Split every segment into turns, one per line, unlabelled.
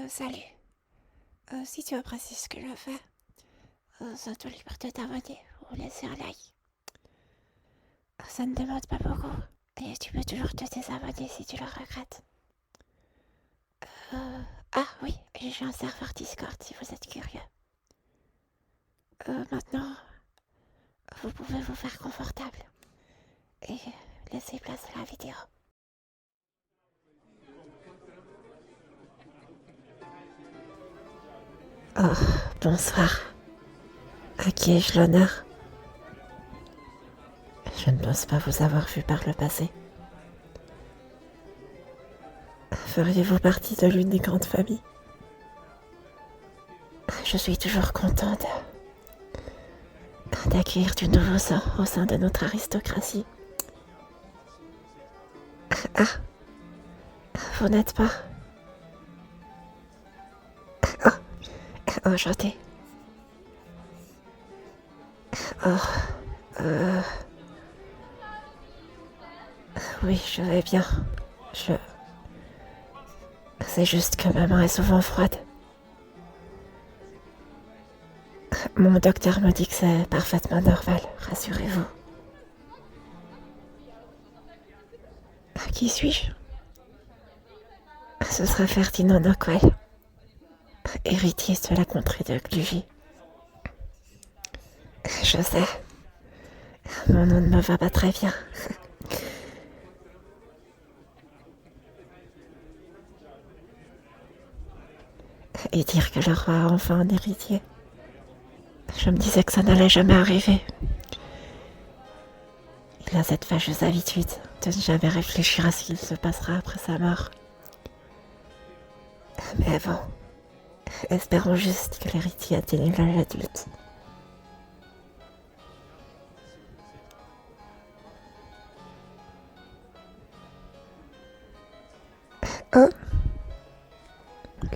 Salut. Si tu apprécies ce que je fais, sens-toi libre de t'abonner ou laisser un like. Ça ne demande pas beaucoup et tu peux toujours te désabonner si tu le regrettes. Ah oui, j'ai un serveur Discord si vous êtes curieux. Maintenant, vous pouvez vous faire confortable et laisser place à la vidéo. Oh, bonsoir. À qui ai-je l'honneur? Je ne pense pas vous avoir vu par le passé. Feriez-vous partie de l'une des grandes familles? Je suis toujours contente d'accueillir du nouveau sang au sein de notre aristocratie. Ah, vous n'êtes pas... Oh, enchantée. Oh, euh... oui, je vais bien. Je... C'est juste que ma main est souvent froide. Mon docteur me dit que c'est parfaitement normal, rassurez-vous. Qui suis-je? Ce sera Ferdinand Nocquel, héritier de la contrée de Glugy. Je sais, mon nom ne me va pas très bien. Et dire que le roi a enfin un héritier. Je me disais que ça n'allait jamais arriver. Il a cette fâcheuse habitude de ne jamais réfléchir à ce qu'il se passera après sa mort. Mais bon, espérons juste que l'héritier atteigne l'âge adulte. Oh,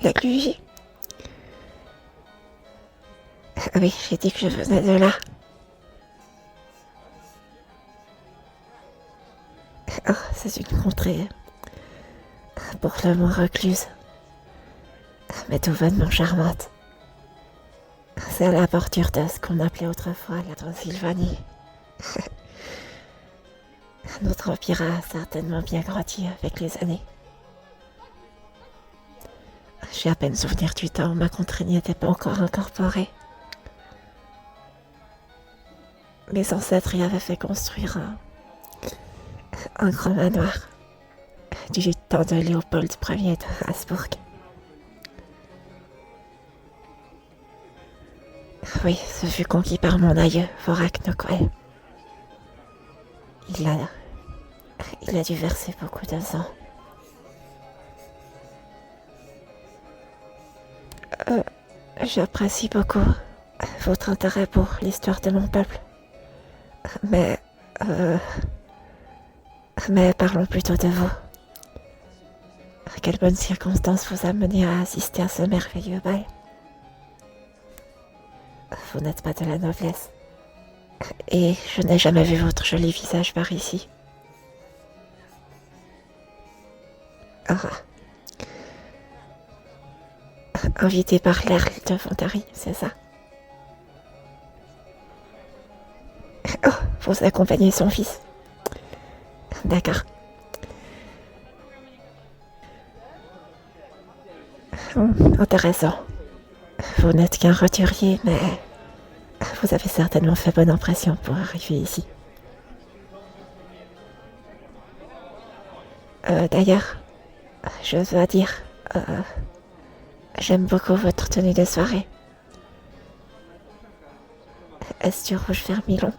la Glugy. Oui, j'ai dit que je venais de là. Oh, c'est une contrée pour le moins recluse, mais tout bonnement charmante. C'est à la bordure de ce qu'on appelait autrefois la Transylvanie. Notre empire a certainement bien grandi avec les années. J'ai à peine souvenir du temps où ma contrée n'y était pas encore incorporée. Mes ancêtres y avaient fait construire un grand manoir du temps de Léopold Ier de Habsbourg. Oui, ce fut conquis par mon aïeux, Vorak Nocquel. Il a dû verser beaucoup de sang. J'apprécie beaucoup votre intérêt pour l'histoire de mon peuple. Mais... mais parlons plutôt de vous. Quelle bonne circonstance vous a mené à assister à ce merveilleux bal. Vous n'êtes pas de la noblesse. Et je n'ai jamais vu votre joli visage par ici. Oh. Invité par l'Earl de Fontary, c'est ça? Oh, vous accompagnez son fils. D'accord. Intéressant. Vous n'êtes qu'un roturier, mais vous avez certainement fait bonne impression pour arriver ici. D'ailleurs, je dois dire, j'aime beaucoup votre tenue de soirée. Est-ce du rouge vermillon?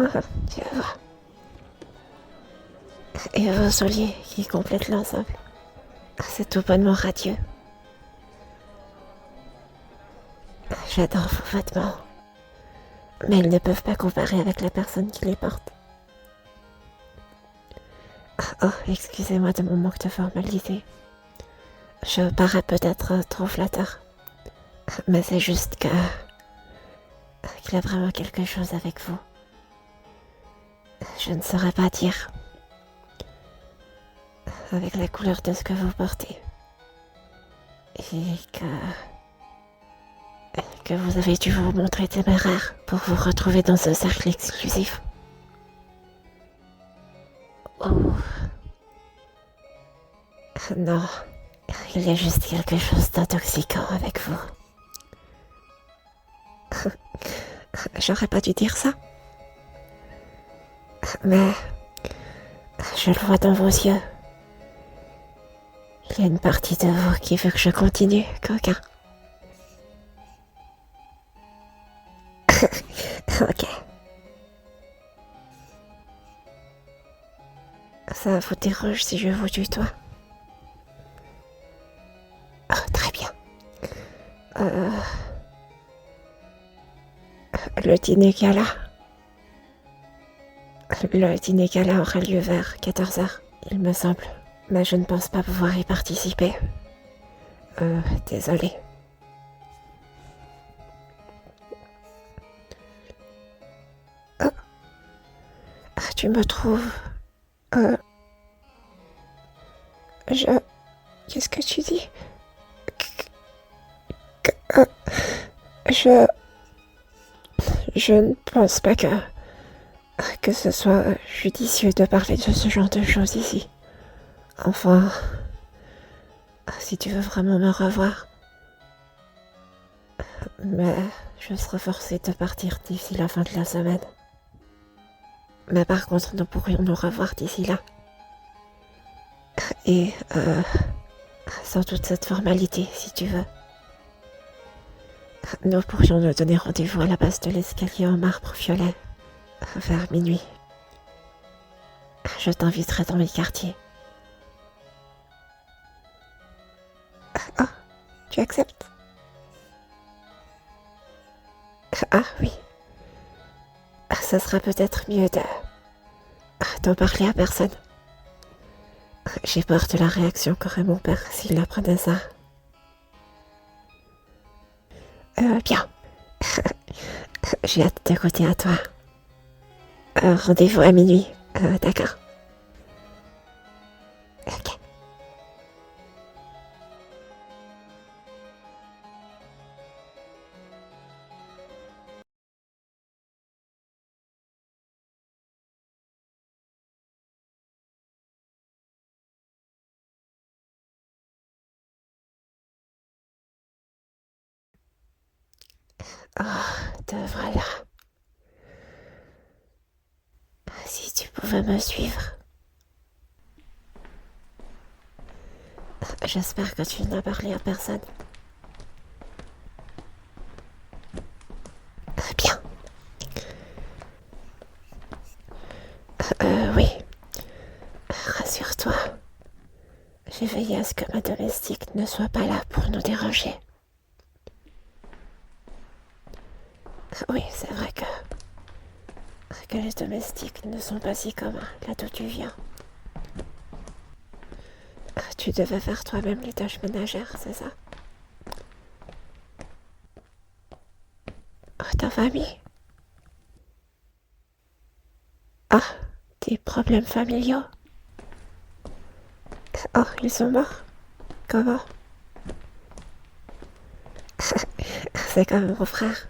Oh, je vois. Et vos souliers qui complètent l'ensemble. C'est tout bonnement radieux. J'adore vos vêtements. Mais ils ne peuvent pas comparer avec la personne qui les porte. Oh, excusez-moi de mon manque de formalité. Je parais peut-être trop flatteur. Mais c'est juste qu'il y a vraiment quelque chose avec vous. Je ne saurais pas dire. avec la couleur de ce que vous portez. Et que vous avez dû vous montrer téméraire pour vous retrouver dans ce cercle exclusif. Oh. Non, il y a juste quelque chose d'intoxiquant avec vous. J'aurais pas dû dire ça. Mais je le vois dans vos yeux. Il y a une partie de vous qui veut que je continue, coquin. Ok. Ça vous dérange si je vous tutoie? Oh, très bien. Le dîner gala. Le dîner gala aura lieu vers 14h, il me semble. Mais je ne pense pas pouvoir y participer. Désolée. Oh. Tu me trouves... Qu'est-ce que tu dis? Je ne pense pas que ce soit judicieux de parler de ce genre de choses ici. Enfin, si tu veux vraiment me revoir. Mais je serai forcée de partir d'ici la fin de la semaine. Mais par contre, nous pourrions nous revoir d'ici là. Et sans toute cette formalité, si tu veux. Nous pourrions nous donner rendez-vous à la base de l'escalier en marbre violet, vers minuit. Je t'inviterai dans mes quartiers. Oh, tu acceptes? Ah oui. Ça sera peut-être mieux d'en parler à personne. J'ai peur de la réaction qu'aurait mon père s'il apprenait ça. Bien. J'ai hâte de goûter à toi. Rendez-vous à minuit. D'accord. Ok. Oh, te voilà. Si tu pouvais me suivre. J'espère que tu n'as parlé à personne. Bien. Oui. Rassure-toi. J'ai veillé à ce que ma domestique ne soit pas là pour nous déranger. Oui, c'est vrai que les domestiques ne sont pas si communs là d'où tu viens. Tu devais faire toi-même les tâches ménagères, c'est ça? Oh, ta famille? Ah, des problèmes familiaux? Oh, ils sont morts? Comment? C'est comme mon frère.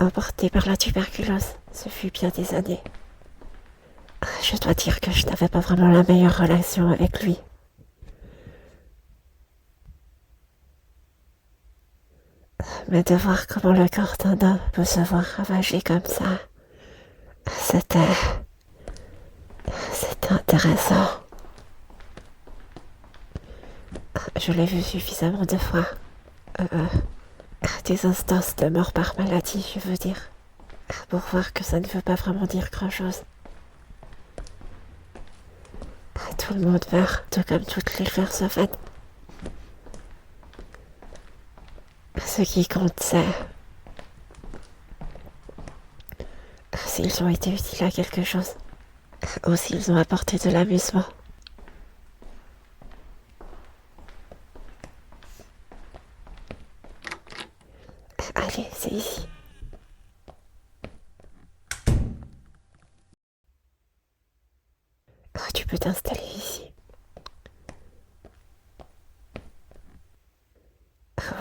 Emporté par la tuberculose, ce fut bien des années. Je dois dire que je n'avais pas vraiment la meilleure relation avec lui. Mais de voir comment le corps d'un homme peut se voir ravagé comme ça, c'était intéressant. Je l'ai vu suffisamment de fois. Des instances de mort par maladie, je veux dire. Pour voir que ça ne veut pas vraiment dire grand-chose. Tout le monde meurt, tout comme toutes les personnes. Ce qui compte, c'est s'ils ont été utiles à quelque chose, ou s'ils ont apporté de l'amusement. Allez, c'est ici. Tu peux t'installer ici.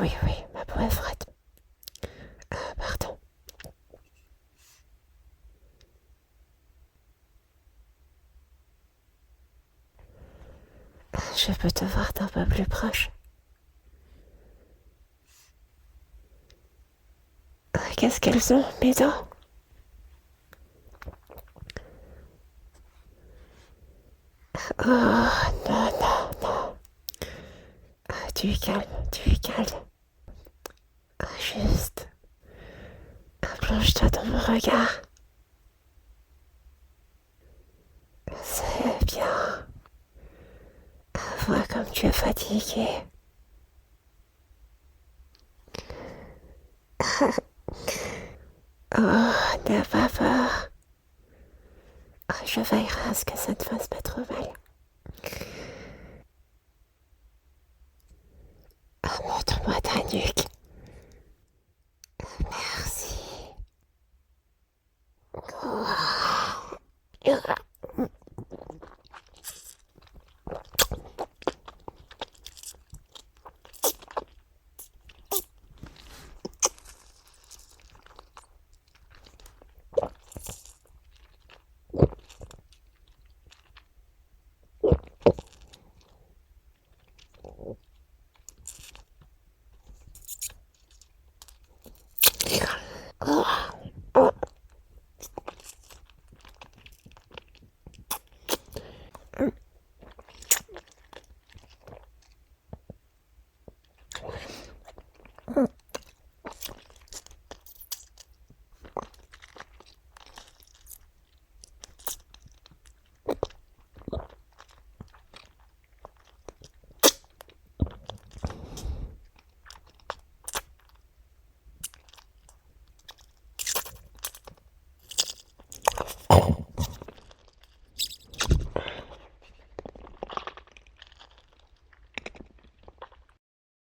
Oui, oui, ma peau est froide. Pardon. Je peux te voir d'un peu plus proche. Qu'est-ce qu'elles ont, mes dents? Oh, non, non, non. Tu calmes, tu calmes. Juste, plonge-toi dans mon regard. C'est bien. Vois comme tu es fatigué. Oh, n'aie pas peur. Je veillerai à ce que ça ne fasse pas trop mal.